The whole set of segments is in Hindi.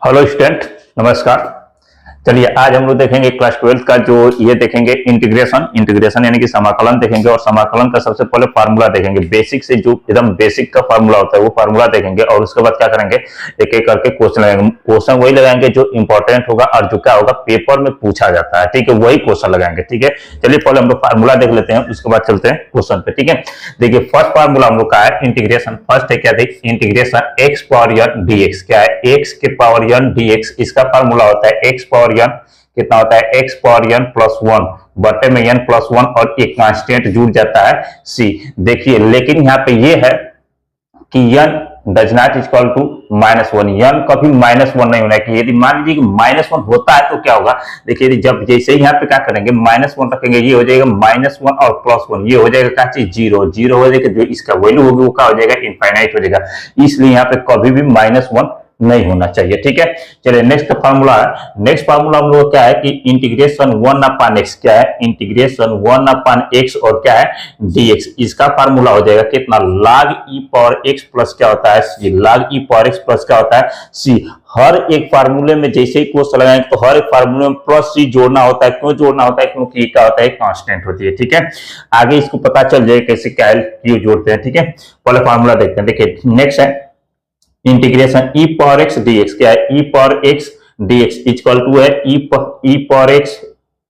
हेलो स्टूडेंट, नमस्कार। चलिए आज हम लोग देखेंगे क्लास 12 का जो ये देखेंगे इंटीग्रेशन यानी कि समाकलन देखेंगे। और समाकलन का सबसे पहले फार्मूला देखेंगे, बेसिक से जो एकदम बेसिक का फार्मूला होता है वो फार्मूला देखेंगे। और उसके बाद क्या करेंगे, एक एक करके क्वेश्चन लगाएंगे। क्वेश्चन वही लगाएंगे जो इंपॉर्टेंट होगा और जो क्या होगा पेपर में पूछा जाता है, ठीक है, वही क्वेश्चन लगाएंगे। ठीक है, चलिए पहले हम लोग फार्मूला देख लेते हैं, उसके बाद चलते हैं क्वेश्चन पे। ठीक है, देखिए फर्स्ट फार्मूला हम लोग का है इंटीग्रेशन। फर्स्ट है क्या, देखिए integration x power n dx. क्या है, एक्स के पावर एन डीएक्स। इसका फार्मूला होता है एक्स पावर एन कितना होता है, x power n plus one बटे में एन प्लस वन और एक कांस्टेंट जुड़ जाता है सी। देखिए लेकिन यहाँ पे ये है कि n does not equal to minus one. N कभी माइनस वन नहीं होना है। कि यदि मान लीजिए कि माइनस वन होता है तो क्या होगा, देखिए जब जैसे ही यहाँ पे क्या करेंगे माइनस वन रखेंगे, ये हो जाएगा माइनस वन और प्लस वन, ये हो जाएगा क्या चीज, जीरो। जीरो हो जाएगा, जो इसका वैल्यू होगी वो क्या हो जाएगा, इनफाइनाइट हो जाएगा। इसलिए यहाँ पे कभी भी माइनस वन नहीं होना चाहिए। ठीक है, चलिए नेक्स्ट फार्मूला है। नेक्स्ट फार्मूला हम लोग क्या है कि इंटीग्रेशन वन अपान एक्स। क्या है, इंटीग्रेशन वन अपान एक्स और क्या है डीएक्स। इसका फार्मूला हो जाएगा कितना, log e power x plus क्या होता है सी। log e power x plus क्या होता है सी। हर एक फार्मूले में जैसे ही क्वेश्चन लगाएंगे तो हर एक फार्मूले में प्लस सी जोड़ना होता है। क्यों जोड़ना होता है, क्योंकि क्या होता है, कांस्टेंट होती है। ठीक है, आगे इसको पता चल जाए कैसे क्या क्यों जोड़ते हैं। ठीक है, पहले फार्मूला देखते हैं। देखिए नेक्स्ट है integration e power x dx. क्या है, e power x dx equal to है ई पावर एक्स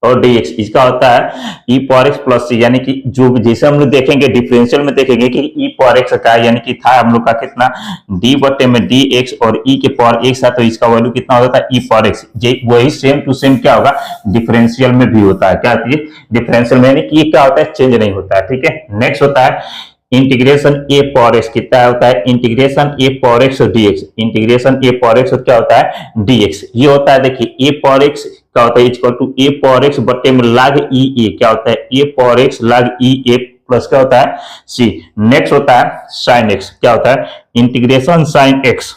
और dx। इसका होता है e power x plus c. यानी कि जो जैसे हम लोग देखेंगे डिफरेंशियल में देखेंगे कि e पावर x का है, यानी कि था हम लोग का कितना d बटे में dx और e के पावर x है, तो इसका वैल्यू कितना होता है e पावर x। वही सेम टू सेम क्या होगा डिफरेंशियल में भी होता है। क्या डिफरेंशियल में, यानी कि ये क्या होता है, चेंज नहीं होता है। ठीक है, नेक्स्ट होता है इंटीग्रेशन ए पावर एक्स। कितना होता है, इंटीग्रेशन ए पावर एक्स और डीएक्स। इंटीग्रेशन ए पावर एक्स और क्या होता है डीएक्स। ये होता है देखिए ए पावर एक्स क्या होता है equal to a power x बटे में log ई ए। क्या होता है, a power x log e a plus क्या होता है सी। नेक्स्ट होता है साइन एक्स। क्या होता है, integration sine x.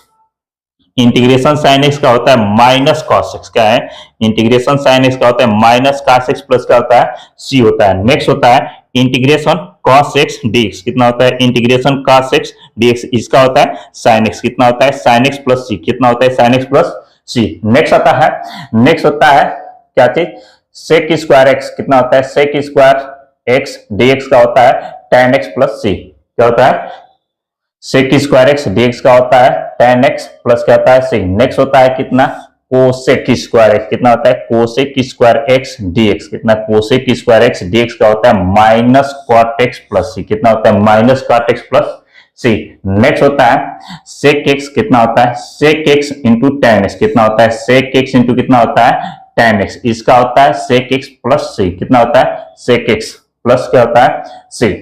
Integration sine x का होता है माइनस कॉस एक्स। क्या है, इंटीग्रेशन साइन एक्स का होता है माइनस कॉस एक्स प्लस क्या होता है सी होता है। नेक्स्ट होता है इंटीग्रेशन cos x dx। कितना होता है, इंटीग्रेशन cos x dx। इसका होता है sin x। कितना होता है, sin x प्लस सी। कितना होता है, sin x plus c. Next होता है क्या चीज, sec स्क्वायर x। कितना होता है, sec स्क्वायर x dx का होता है tan x प्लस सी। क्या होता है, sec स्क्वायर x dx का होता है tan x प्लस क्या होता है सी। नेक्स्ट होता है कितना, कोसेक स्क्वायर एक्स। कितना होता है, कोसेक स्क्वायर एक्स डीएक्स। कितना, कोसेक स्क्वायर एक्स डीएक्स का होता है minus cot x plus c. कितना होता है, minus cot x plus c. Next होता है सेक एक्स। कितना होता है, sec x into tan x. कितना होता है, सेक एक्स इंटू कितना होता है टेन एक्स। इसका होता है सेक एक्स प्लस सी। कितना होता है, सेक एक्स प्लस क्या होता है सी।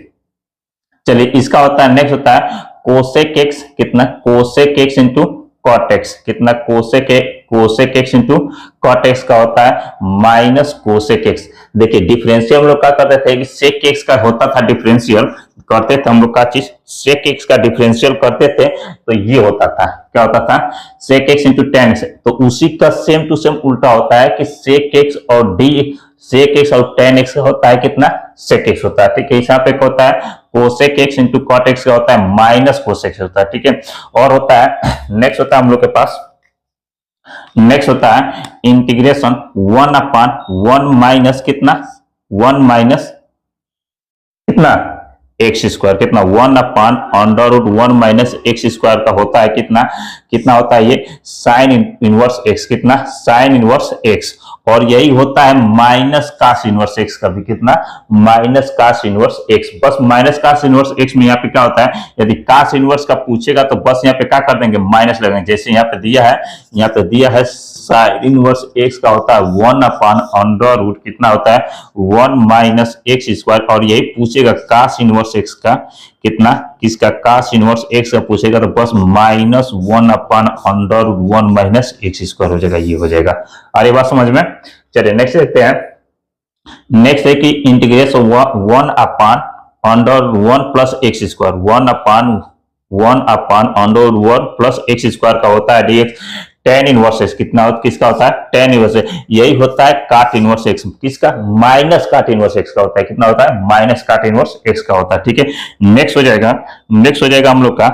चलिए इसका होता है, नेक्स्ट होता है कोसेक एक्स। कितना, cosec x into cot x. कितना, cosec x into cot x का होता है माइनस कोसेक एक्स। देखिए डिफरेंशियल हम लोग क्या करते थे कि सेक एक्स का होता था डिफरेंशियल करते थे हम लोग का चीज, सेक एक्स का डिफरेंशियल करते थे तो ये होता था, क्या होता था, sec x into tan x. तो उसी का सेम टू सेम उल्टा होता है कि सेक एक्स और सेक एक्स और टेन एक्स होता है कितना, सेक एक्स होता है। ठीक है, यहाँ पे क्या होता है cosec x into cot x का होता है माइनस कोसेक एक्स होता है। ठीक है, और होता है नेक्स्ट होता है हम लोग के पास, नेक्स्ट होता है integration one upon one minus कितना, वन माइनस कितना एक्स स्क्वायर। कितना, one upon under root one minus x square का होता है कितना, कितना होता है ये साइन इनवर्स एक्स। कितना, साइन इनवर्स एक्स। और यही होता है माइनस कास इनवर्स एक्स का भी। कितना, माइनस कास इनवर्स एक्स। बस माइनस कास इनवर्स एक्स में यहाँ पे क्या होता है, यदि कास इनवर्स का पूछेगा तो बस यहाँ पे क्या कर देंगे, माइनस लगेंगे। जैसे यहाँ पे दिया है, यहाँ पे दिया है साइन इनवर्स एक्स का होता है वन अपान अंडर रूट कितना होता है वन माइनस एक्स स्क्वायर। और यही पूछेगा कास इनवर्स एक्स का कितना, किसका, कास इनवर्स एक्स का पूछेगा तो बस minus one upon under one minus x square हो जाएगा, ये हो जाएगा। अरे बात समझ में। चलिए नेक्स्ट देखते हैं। नेक्स्ट है कि integration one upon under one plus x square. One upon under one plus x square का होता है डीएक्स। टेन इनवर्स एक्स कितना किसका होता है, टेन इनवर्स एक्स। यही होता है काट इनवर्स एक्स किसका, माइनस काट इनवर्स एक्स का होता है। कितना होता है, माइनस काट इनवर्स एक्स का होता है। ठीक है, नेक्स्ट हो जाएगा हम लोग का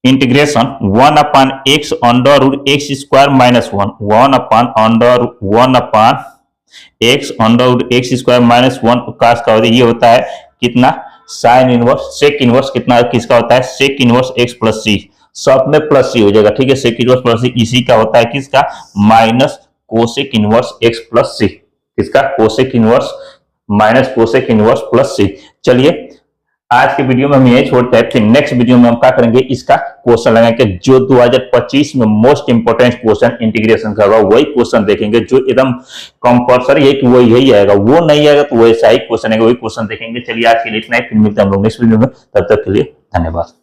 integration 1/x under root x square minus 1/x का ये होता है कितना, साइन इनवर्स सेक इनवर्स कितना किसका होता है, सेक इनवर्स एक्स प्लस सी, सब में प्लस सी हो जाएगा, ठीक है। सेक इनवर्स प्लस सी इसी का होता है किसका, minus cosec inverse x plus c, किसका, cosec inverse minus cosec inverse plus c. चलिए आज के वीडियो में हम यही छोड़ते हैं, फिर नेक्स्ट वीडियो में हम क्या करेंगे, इसका क्वेश्चन लगाएंगे जो 2025 में मोस्ट इंपोर्टेंट क्वेश्चन इंटीग्रेशन का होगा, वही क्वेश्चन देखेंगे जो एकदम कंपलसरी है कि वो यही आएगा, वो नहीं आएगा तो वैसा ही क्वेश्चन है, वही क्वेश्चन देखेंगे। चलिए आज के लिए इतना ही, फिर मिलते हैं हम लोग नेक्स्ट वीडियो में, तब तक के लिए धन्यवाद।